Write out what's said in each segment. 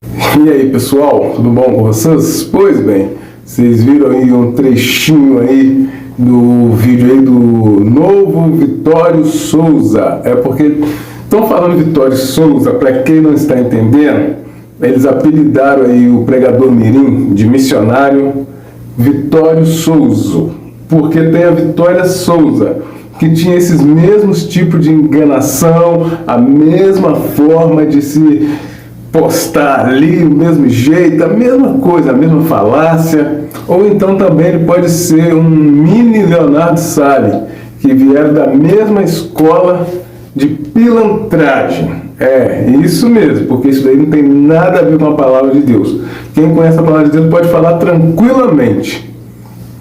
E aí pessoal, tudo bom com vocês? Pois bem, vocês viram aí um trechinho aí do vídeo aí do novo Vitório Souza. É porque estão falando Vitório Souza, para quem não está entendendo, eles apelidaram aí o pregador mirim de missionário Vitório Souza, porque tem a Vitória Souza, que tinha esses mesmos tipos de enganação, a mesma forma de se postar ali, o mesmo jeito, a mesma coisa, a mesma falácia. Ou então também ele pode ser um mini Leonardo Salles, que vieram da mesma escola de pilantragem. É, isso mesmo, porque isso daí não tem nada a ver com a palavra de Deus. Quem conhece a palavra de Deus pode falar tranquilamente.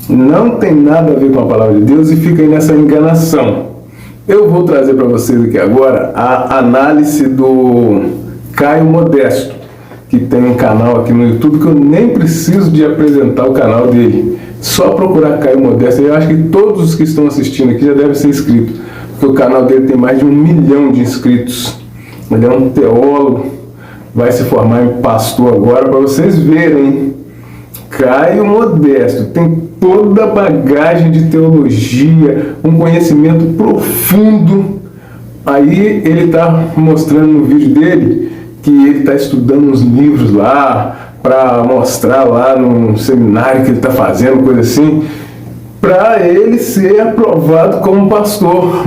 Não tem nada a ver com a palavra de Deus e fica aí nessa enganação. Eu vou trazer para vocês aqui agora a análise do Caio Modesto, que tem um canal aqui no YouTube que eu nem preciso de apresentar o canal dele. Só procurar Caio Modesto. Eu acho que todos os que estão assistindo aqui já devem ser inscritos, porque o canal dele tem mais de 1 milhão de inscritos. Ele é um teólogo, vai se formar em pastor agora, para vocês verem. Caio Modesto tem toda a bagagem de teologia, um conhecimento profundo. Aí ele está mostrando no vídeo dele que ele está estudando uns livros lá, para mostrar lá no seminário que ele está fazendo, coisa assim, para ele ser aprovado como pastor.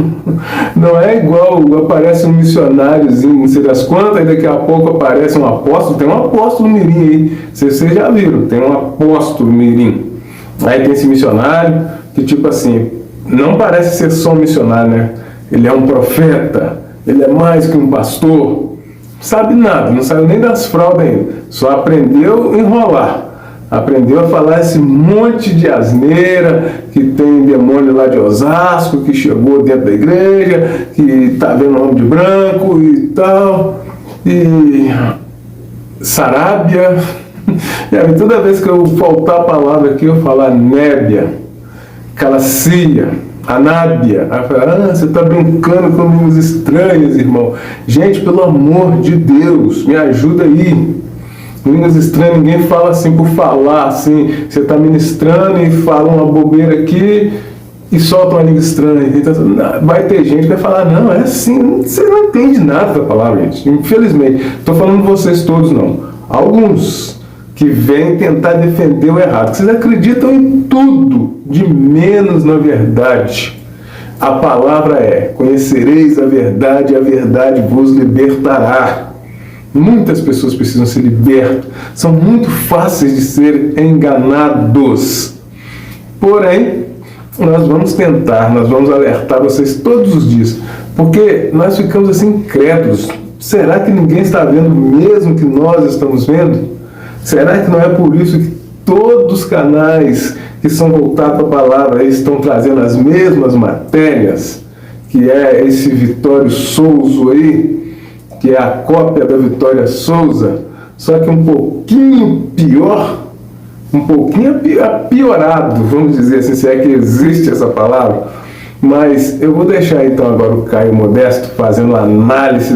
Não é igual aparece um missionáriozinho, não sei das quantas, e daqui a pouco aparece um apóstolo. Tem um apóstolo mirim aí, vocês já viram, tem um apóstolo mirim. Aí tem esse missionário que, tipo assim, não parece ser só um missionário, né? Ele é um profeta, ele é mais que um pastor. Sabe nada, não sabe nem das fraldas ainda, só aprendeu a enrolar. Aprendeu a falar esse monte de asneira, que tem demônio lá de Osasco, que chegou dentro da igreja, que está vendo homem de branco e tal, e Sarábia. E toda vez que eu faltar a palavra aqui, eu falar nébia, calacia, anábia. Aí eu falo, você está brincando com línguas estranhas, irmão. Gente, pelo amor de Deus, me ajuda aí. Línguas estranhas, ninguém fala assim por falar, assim, você está ministrando e fala uma bobeira aqui e solta uma língua estranha. Então, vai ter gente que vai falar, não, é assim, você não entende nada da palavra, gente. Infelizmente, estou falando de vocês todos, não. Alguns que vêm tentar defender o errado, vocês acreditam em tudo, de menos na verdade. A palavra é, conhecereis a verdade vos libertará. Muitas pessoas precisam ser libertas, são muito fáceis de ser enganados. Porém, nós vamos tentar, nós vamos alertar vocês todos os dias, porque nós ficamos assim incrédulos. Será que ninguém está vendo mesmo que nós estamos vendo? Será que não é por isso que todos os canais que são voltados para a palavra estão trazendo as mesmas matérias, que é esse Vitório Souza aí, que é a cópia da Vitória Souza, só que um pouquinho pior, um pouquinho piorado, vamos dizer assim, se é que existe essa palavra. Mas eu vou deixar então agora o Caio Modesto fazendo a análise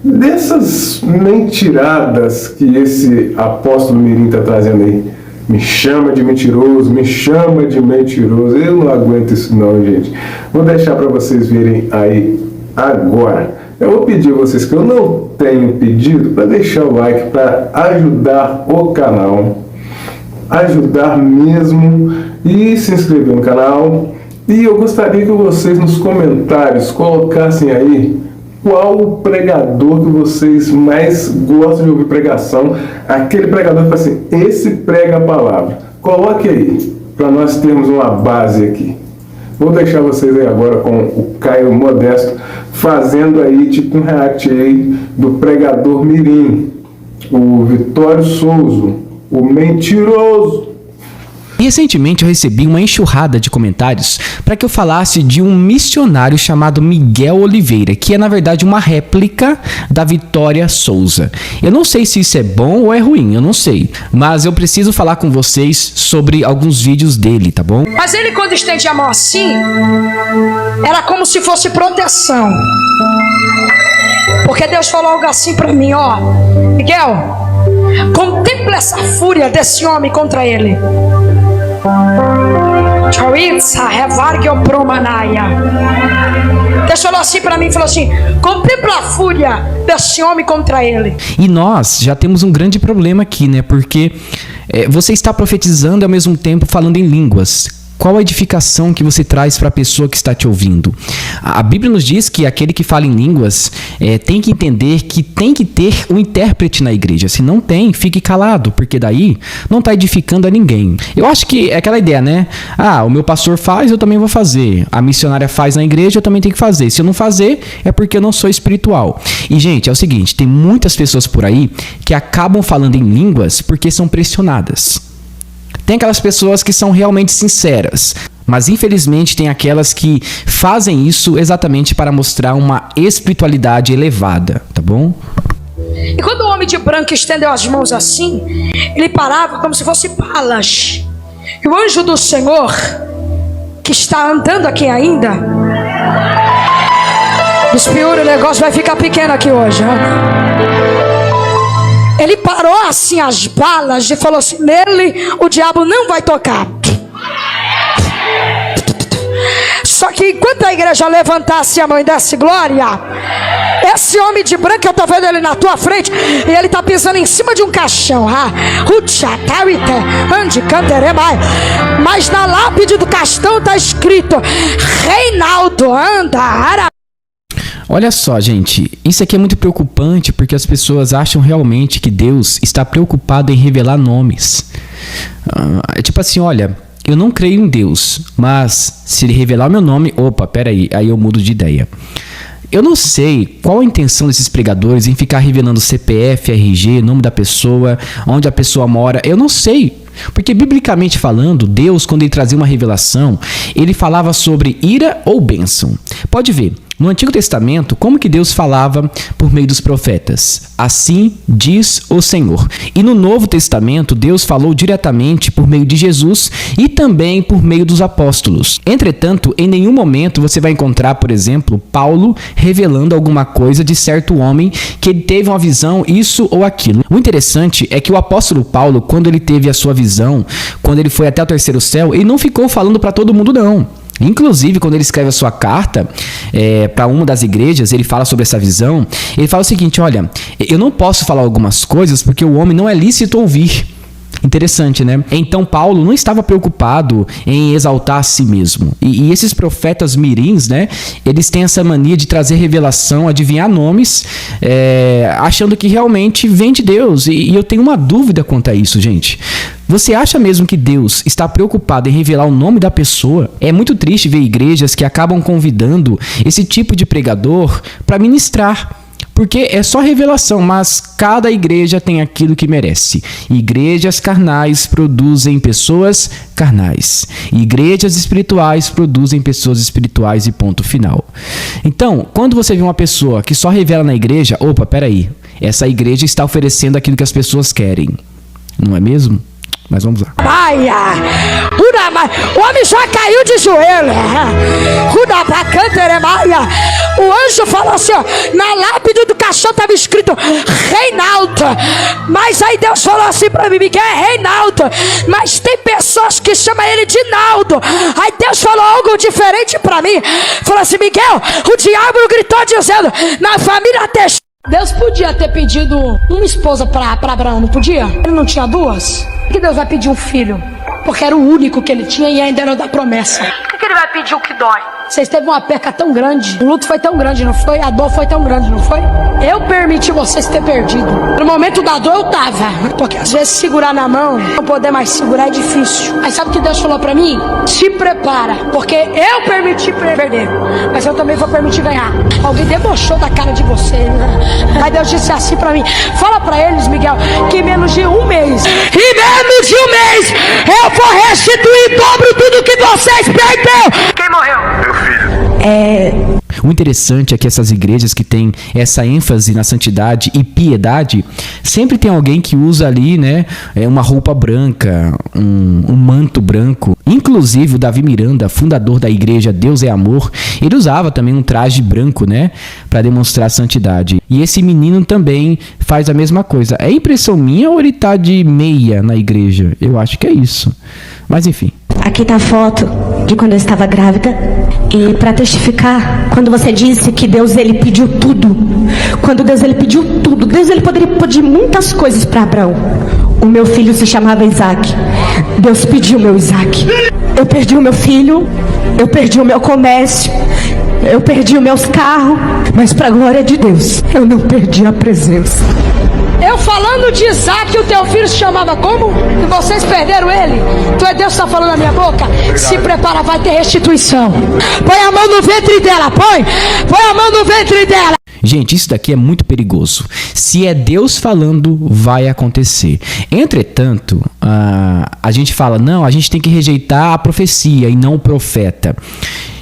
dessas mentiradas que esse apóstolo mirim está trazendo aí. Me chama de mentiroso, me chama de mentiroso. Eu não aguento isso não, gente. Vou deixar para vocês verem aí agora. Eu vou pedir a vocês que eu não tenho pedido para deixar o like para ajudar o canal, ajudar mesmo, e se inscrever no canal. E eu gostaria que vocês nos comentários colocassem aí qual o pregador que vocês mais gostam de ouvir pregação, aquele pregador que fala assim, esse prega a palavra. Coloque aí, para nós termos uma base aqui. Vou deixar vocês aí agora com o Caio Modesto fazendo aí tipo um react aí do pregador mirim, o Vitório Souza, o mentiroso. Recentemente eu recebi uma enxurrada de comentários para que eu falasse de um missionário chamado Miguel Oliveira, que é na verdade uma réplica da Vitória Souza. Eu não sei se isso é bom ou é ruim, eu não sei, mas eu preciso falar com vocês sobre alguns vídeos dele, tá bom? Mas ele, quando estendia a mão assim, era como se fosse proteção. Porque Deus falou algo assim para mim, ó, Miguel, Contemple essa fúria desse homem contra ele. Deus falou assim para mim, falou assim: contempla a fúria desse homem contra ele. E nós já temos um grande problema aqui, né? Porque você está profetizando e ao mesmo tempo falando em línguas. Qual a edificação que você traz para a pessoa que está te ouvindo? A Bíblia nos diz que aquele que fala em línguas tem que entender que tem que ter um intérprete na igreja. Se não tem, fique calado, porque daí não está edificando a ninguém. Eu acho que é aquela ideia, né? O meu pastor faz, eu também vou fazer. A missionária faz na igreja, eu também tenho que fazer. Se eu não fazer, é porque eu não sou espiritual. E, gente, é o seguinte, tem muitas pessoas por aí que acabam falando em línguas porque são pressionadas. Tem aquelas pessoas que são realmente sinceras, mas infelizmente tem aquelas que fazem isso exatamente para mostrar uma espiritualidade elevada, tá bom? E quando o homem de branco estendeu as mãos assim, ele parava como se fosse balas. E o anjo do Senhor, que está andando aqui ainda, espiura, o negócio vai ficar pequeno aqui hoje, Ele parou assim as balas e falou assim: nele o diabo não vai tocar. Só que enquanto a igreja levantasse a mão e desse glória, esse homem de branco, eu tô vendo ele na tua frente, e ele tá pisando em cima de um caixão. Mas na lápide do caixão tá escrito: Reinaldo anda. Olha só, gente, isso aqui é muito preocupante porque as pessoas acham realmente que Deus está preocupado em revelar nomes. É tipo assim, olha, eu não creio em Deus, mas se ele revelar o meu nome, peraí, aí eu mudo de ideia. Eu não sei qual a intenção desses pregadores em ficar revelando CPF, RG, nome da pessoa, onde a pessoa mora, eu não sei. Porque biblicamente falando, Deus, quando ele trazia uma revelação, ele falava sobre ira ou bênção. Pode ver, no Antigo Testamento, como que Deus falava por meio dos profetas? Assim diz o Senhor. E no Novo Testamento, Deus falou diretamente por meio de Jesus e também por meio dos apóstolos. Entretanto, em nenhum momento você vai encontrar, por exemplo, Paulo revelando alguma coisa de certo homem que ele teve uma visão, isso ou aquilo. O interessante é que o apóstolo Paulo, quando ele teve a sua visão, quando ele foi até o terceiro céu, ele não ficou falando para todo mundo, não. Inclusive, quando ele escreve a sua carta para uma das igrejas, ele fala sobre essa visão. Ele fala o seguinte: olha, eu não posso falar algumas coisas porque o homem não é lícito ouvir. Interessante, né? Então Paulo não estava preocupado em exaltar a si mesmo. E esses profetas mirins, né? Eles têm essa mania de trazer revelação, adivinhar nomes, achando que realmente vem de Deus. E eu tenho uma dúvida quanto a isso, gente. Você acha mesmo que Deus está preocupado em revelar o nome da pessoa? É muito triste ver igrejas que acabam convidando esse tipo de pregador para ministrar. Porque é só revelação, mas cada igreja tem aquilo que merece. Igrejas carnais produzem pessoas carnais. Igrejas espirituais produzem pessoas espirituais e ponto final. Então, quando você vê uma pessoa que só revela na igreja, peraí, essa igreja está oferecendo aquilo que as pessoas querem. Não é mesmo? Mas vamos lá. O homem já caiu de joelho. O anjo falou assim, na lápide do caixão estava escrito Reinaldo. Mas aí Deus falou assim para mim: Miguel, é Reinaldo, mas tem pessoas que chamam ele de Naldo. Aí Deus falou algo diferente para mim. Falou assim: Miguel, o diabo gritou dizendo, na família Teixeira. Deus podia ter pedido uma esposa para Abraão, não podia? Ele não tinha duas? Por que Deus vai pedir um filho? Porque era o único que ele tinha e ainda era da promessa. Por que ele vai pedir o que dói? Vocês teve uma perca tão grande, o luto foi tão grande, não foi? A dor foi tão grande, não foi? Eu permiti vocês ter perdido. No momento da dor eu tava. Porque às vezes segurar na mão, não poder mais segurar é difícil. Aí sabe o que Deus falou pra mim? Se prepara, porque eu permiti perder, mas eu também vou permitir ganhar. Alguém debochou da cara de vocês, né? Aí Deus disse assim pra mim: fala pra eles, Miguel, que em menos de um mês, eu vou restituir em dobro tudo que vocês perderam. Quem morreu? Meu filho. O interessante é que essas igrejas que têm essa ênfase na santidade e piedade, sempre tem alguém que usa ali, né, uma roupa branca, um manto branco. Inclusive o Davi Miranda, fundador da igreja Deus é Amor, ele usava também um traje branco, né, para demonstrar santidade. E esse menino também faz a mesma coisa. É impressão minha ou ele tá de meia na igreja? Eu acho que é isso. Mas enfim. Aqui tá a foto de quando eu estava grávida. E para testificar, quando você disse que Deus ele pediu tudo. Quando Deus ele pediu tudo, Deus ele poderia pedir muitas coisas para Abraão. O meu filho se chamava Isaac. Deus pediu meu Isaac. Eu perdi o meu filho, eu perdi o meu comércio, eu perdi os meus carros, mas para a glória de Deus, eu não perdi a presença. Eu falando de Isaac, o teu filho se chamava como? E vocês perderam ele? Então é Deus que está falando na minha boca. Se prepara, vai ter restituição. Põe a mão no ventre dela, põe a mão no ventre dela. Gente, isso daqui é muito perigoso. Se é Deus falando, vai acontecer. Entretanto, a gente fala, não, a gente tem que rejeitar a profecia e não o profeta.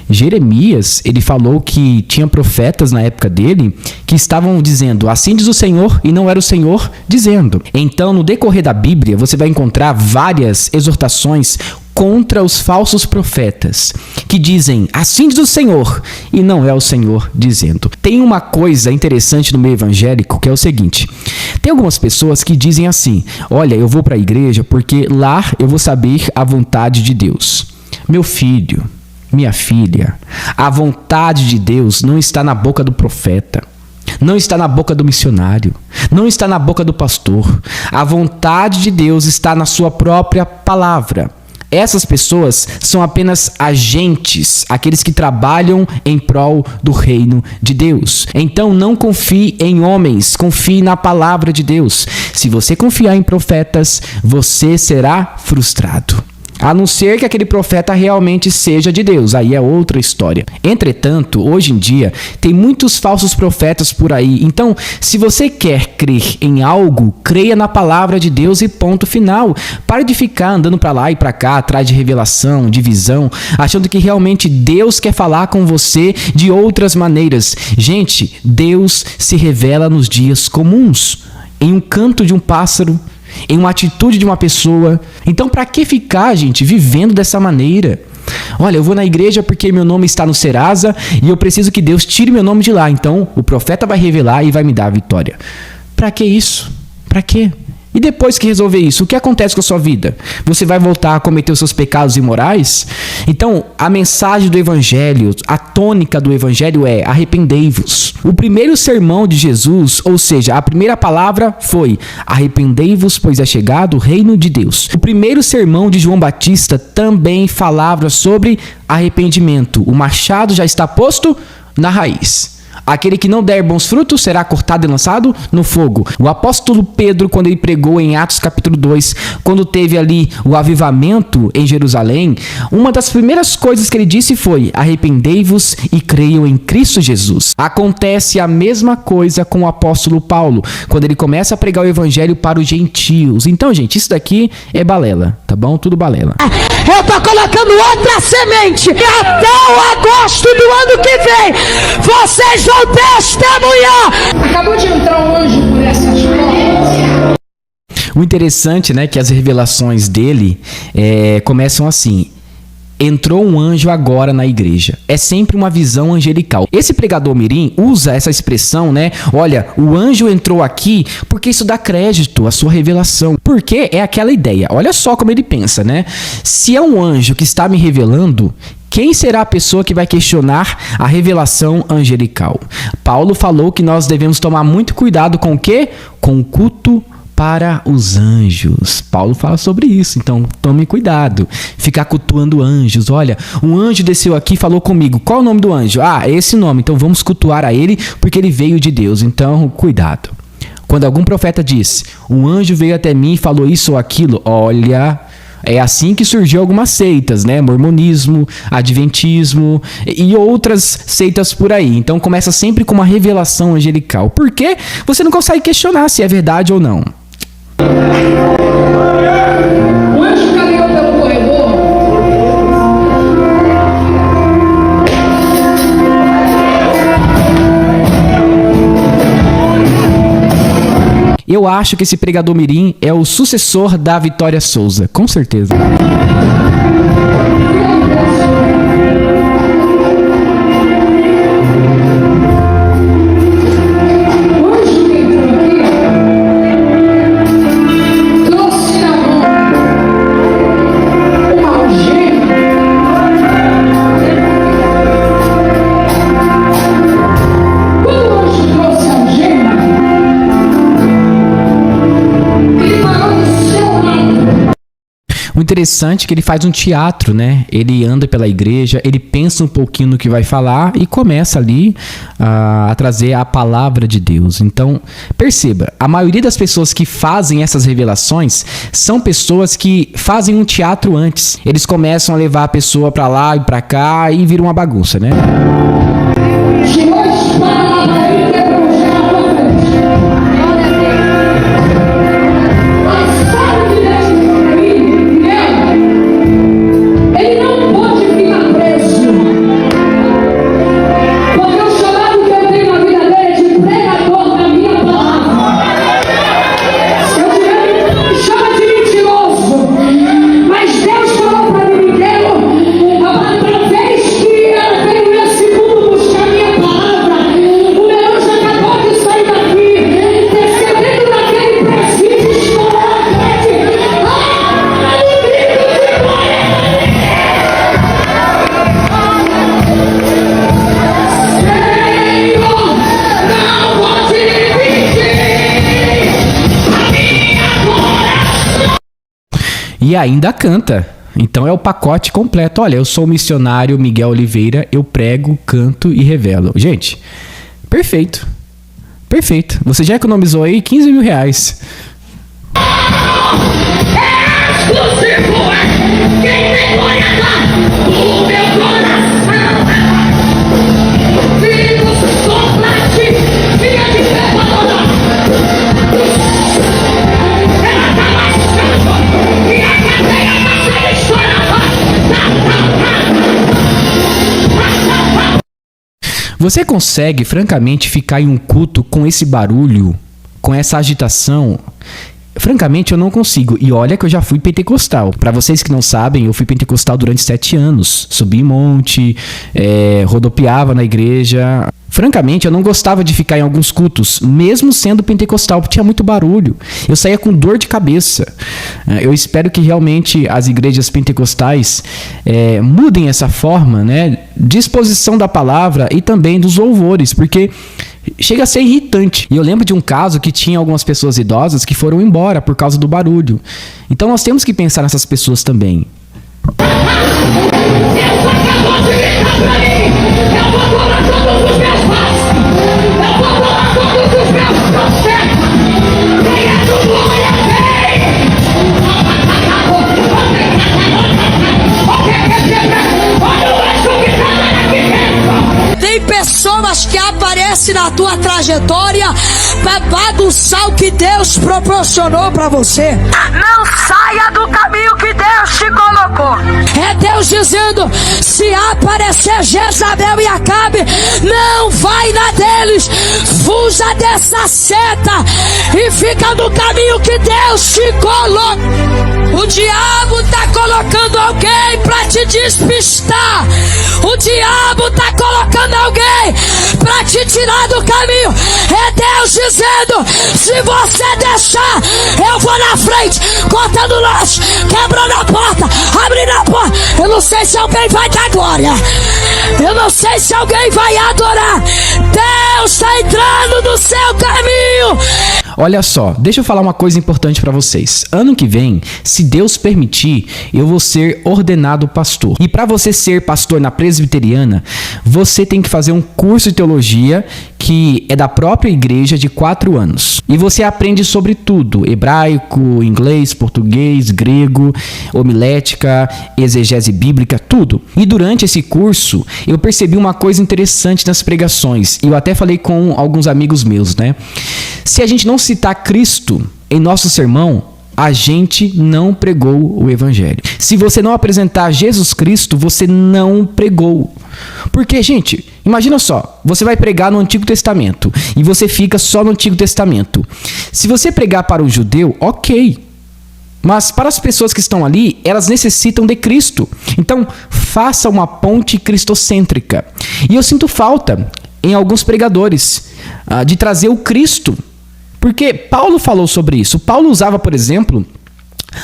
Jeremias, ele falou que tinha profetas na época dele que estavam dizendo, assim diz o Senhor, e não era o Senhor dizendo. Então, no decorrer da Bíblia, você vai encontrar várias exortações contra os falsos profetas, que dizem, assim diz o Senhor, e não é o Senhor dizendo. Tem uma coisa interessante no meio evangélico, que é o seguinte, tem algumas pessoas que dizem assim, olha, eu vou para a igreja porque lá eu vou saber a vontade de Deus. Meu filho, minha filha, a vontade de Deus não está na boca do profeta, não está na boca do missionário, não está na boca do pastor. A vontade de Deus está na sua própria palavra. Essas pessoas são apenas agentes, aqueles que trabalham em prol do reino de Deus. Então não confie em homens, confie na palavra de Deus. Se você confiar em profetas, você será frustrado. A não ser que aquele profeta realmente seja de Deus, aí é outra história. Entretanto, hoje em dia, tem muitos falsos profetas por aí. Então, se você quer crer em algo, creia na palavra de Deus e ponto final. Pare de ficar andando para lá e para cá, atrás de revelação, de visão, achando que realmente Deus quer falar com você de outras maneiras. Gente, Deus se revela nos dias comuns, em um canto de um pássaro, em uma atitude de uma pessoa. Então, para que ficar, gente, vivendo dessa maneira? Olha, eu vou na igreja porque meu nome está no Serasa e eu preciso que Deus tire meu nome de lá. Então, o profeta vai revelar e vai me dar a vitória. Para que isso? Para quê? E depois que resolver isso, o que acontece com a sua vida? Você vai voltar a cometer os seus pecados imorais? Então, a mensagem do evangelho, a tônica do evangelho é arrependei-vos. O primeiro sermão de Jesus, ou seja, a primeira palavra foi arrependei-vos, pois é chegado o reino de Deus. O primeiro sermão de João Batista também falava sobre arrependimento. O machado já está posto na raiz. Aquele que não der bons frutos será cortado e lançado no fogo. O apóstolo Pedro, quando ele pregou em Atos capítulo 2, quando teve ali o avivamento em Jerusalém, uma das primeiras coisas que ele disse foi: arrependei-vos e creiam em Cristo Jesus. Acontece a mesma coisa com o apóstolo Paulo, quando ele começa a pregar o evangelho para os gentios. Então, gente, isso daqui é balela, tá bom? Tudo balela. Eu tô colocando outra semente. E até o agosto do ano que vem, vocês vão testemunhar. Acabou de entrar um anjo por essas portas. O interessante, né, que as revelações dele começam assim: entrou um anjo agora na igreja. É sempre uma visão angelical. Esse pregador mirim usa essa expressão, né? Olha, o anjo entrou aqui, porque isso dá crédito à sua revelação. Porque é aquela ideia. Olha só como ele pensa, né? Se é um anjo que está me revelando, quem será a pessoa que vai questionar a revelação angelical? Paulo falou que nós devemos tomar muito cuidado com o quê? Com o culto para os anjos. Paulo fala sobre isso, então tome cuidado. Ficar cultuando anjos. Olha, um anjo desceu aqui e falou comigo. Qual é o nome do anjo? Ah, é esse nome. Então vamos cultuar a ele porque ele veio de Deus. Então, cuidado. Quando algum profeta diz, um anjo veio até mim e falou isso ou aquilo, olha, é assim que surgiu algumas seitas, né? Mormonismo, adventismo e outras seitas por aí. Então começa sempre com uma revelação angelical. Por quê? Você não consegue questionar se é verdade ou não. O anjo caminhou pelo corredor. Eu acho que esse pregador mirim é o sucessor da Vitória Souza, com certeza. O interessante é que ele faz um teatro, né? Ele anda pela igreja, ele pensa um pouquinho no que vai falar e começa ali a trazer a palavra de Deus. Então, perceba, a maioria das pessoas que fazem essas revelações são pessoas que fazem um teatro antes. Eles começam a levar a pessoa pra lá e pra cá e vira uma bagunça, né? E ainda canta. Então é o pacote completo. Olha, eu sou o missionário Miguel Oliveira, eu prego, canto e revelo. Gente, perfeito. Perfeito. Você já economizou aí 15 mil reais. Você consegue, francamente, ficar em um culto com esse barulho, com essa agitação? Francamente, eu não consigo. E olha que eu já fui pentecostal. Para vocês que não sabem, eu fui pentecostal durante 7 anos. Subi em monte, rodopiava na igreja. Francamente, eu não gostava de ficar em alguns cultos, mesmo sendo pentecostal, porque tinha muito barulho. Eu saía com dor de cabeça. Eu espero que realmente as igrejas pentecostais mudem essa forma, né, de exposição da palavra e também dos louvores, porque chega a ser irritante. E eu lembro de um caso que tinha algumas pessoas idosas que foram embora por causa do barulho. Então nós temos que pensar nessas pessoas também. Tem pessoas que aparecem na tua trajetória para bagunçar o que Deus proporcionou para você. Não saia do caminho que Deus te colocou. É Deus dizendo: se aparecer Jezabel e Acabe, não vai na deles. Fuja dessa seta e fica no caminho que Deus te colocou. O diabo está colocando alguém para te despistar. O diabo está colocando alguém para te tirar do caminho. É Deus dizendo: se você deixar, eu vou na frente, cortando lanche, quebrando a porta, abrindo a porta. Eu não sei se alguém vai dar glória. Eu não sei se alguém vai adorar. Deus está entrando no seu caminho. Olha só, deixa eu falar uma coisa importante para vocês. Ano que vem, se Deus permitir, eu vou ser ordenado pastor. E para você ser pastor na presbiteriana, você tem que fazer um curso de teologia que é da própria igreja de 4 anos. E você aprende sobre tudo: hebraico, inglês, português, grego, homilética, exegese bíblica, tudo. E durante esse curso, eu percebi uma coisa interessante nas pregações. E eu até falei com alguns amigos meus, né? Se a gente não citar Cristo em nosso sermão, a gente não pregou o evangelho. Se você não apresentar Jesus Cristo, você não pregou. Porque, gente, imagina só, você vai pregar no Antigo Testamento e você fica só no Antigo Testamento. Se você pregar para o judeu, ok. Mas para as pessoas que estão ali, elas necessitam de Cristo. Então, faça uma ponte cristocêntrica. E eu sinto falta em alguns pregadores de trazer o Cristo. Porque Paulo falou sobre isso. Paulo usava, por exemplo,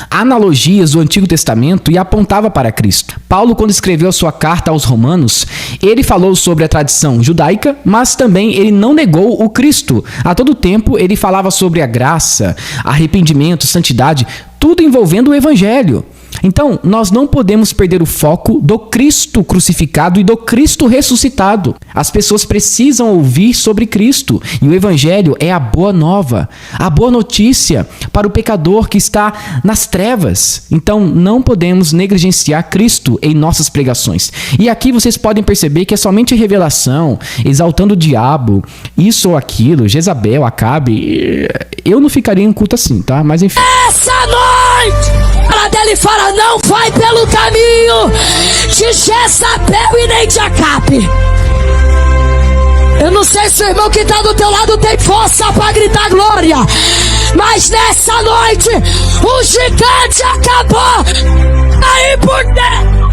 analogias do Antigo Testamento e apontava para Cristo. Paulo, quando escreveu a sua carta aos Romanos, ele falou sobre a tradição judaica, mas também ele não negou o Cristo. A todo tempo ele falava sobre a graça, arrependimento, santidade, tudo envolvendo o evangelho. Então, nós não podemos perder o foco do Cristo crucificado e do Cristo ressuscitado. As pessoas precisam ouvir sobre Cristo. E o Evangelho é a boa nova, a boa notícia para o pecador que está nas trevas. Então, não podemos negligenciar Cristo em nossas pregações. E aqui vocês podem perceber que é somente revelação, exaltando o diabo, isso ou aquilo, Jezabel, Acabe. Eu não ficaria em culto assim, tá? Mas enfim. Essa noite, ela dele fala, não vai pelo caminho de Jezabel e nem de Acabe. Eu não sei se o irmão que está do teu lado tem força para gritar glória, mas nessa noite o gigante acabou aí por dentro.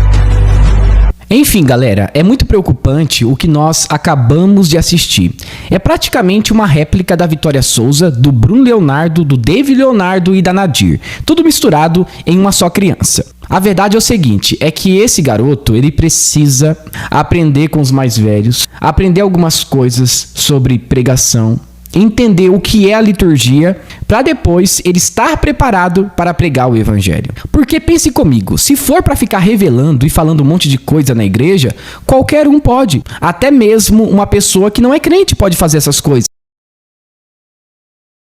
Enfim, galera, é muito preocupante o que nós acabamos de assistir. É praticamente uma réplica da Vitória Souza, do Bruno Leonardo, do David Leonardo e da Nadir. Tudo misturado em uma só criança. A verdade é o seguinte, é que esse garoto, ele precisa aprender com os mais velhos, aprender algumas coisas sobre pregação, entender o que é a liturgia, para depois ele estar preparado para pregar o evangelho. Porque pense comigo, se for para ficar revelando e falando um monte de coisa na igreja, qualquer um pode. Até mesmo uma pessoa que não é crente pode fazer essas coisas.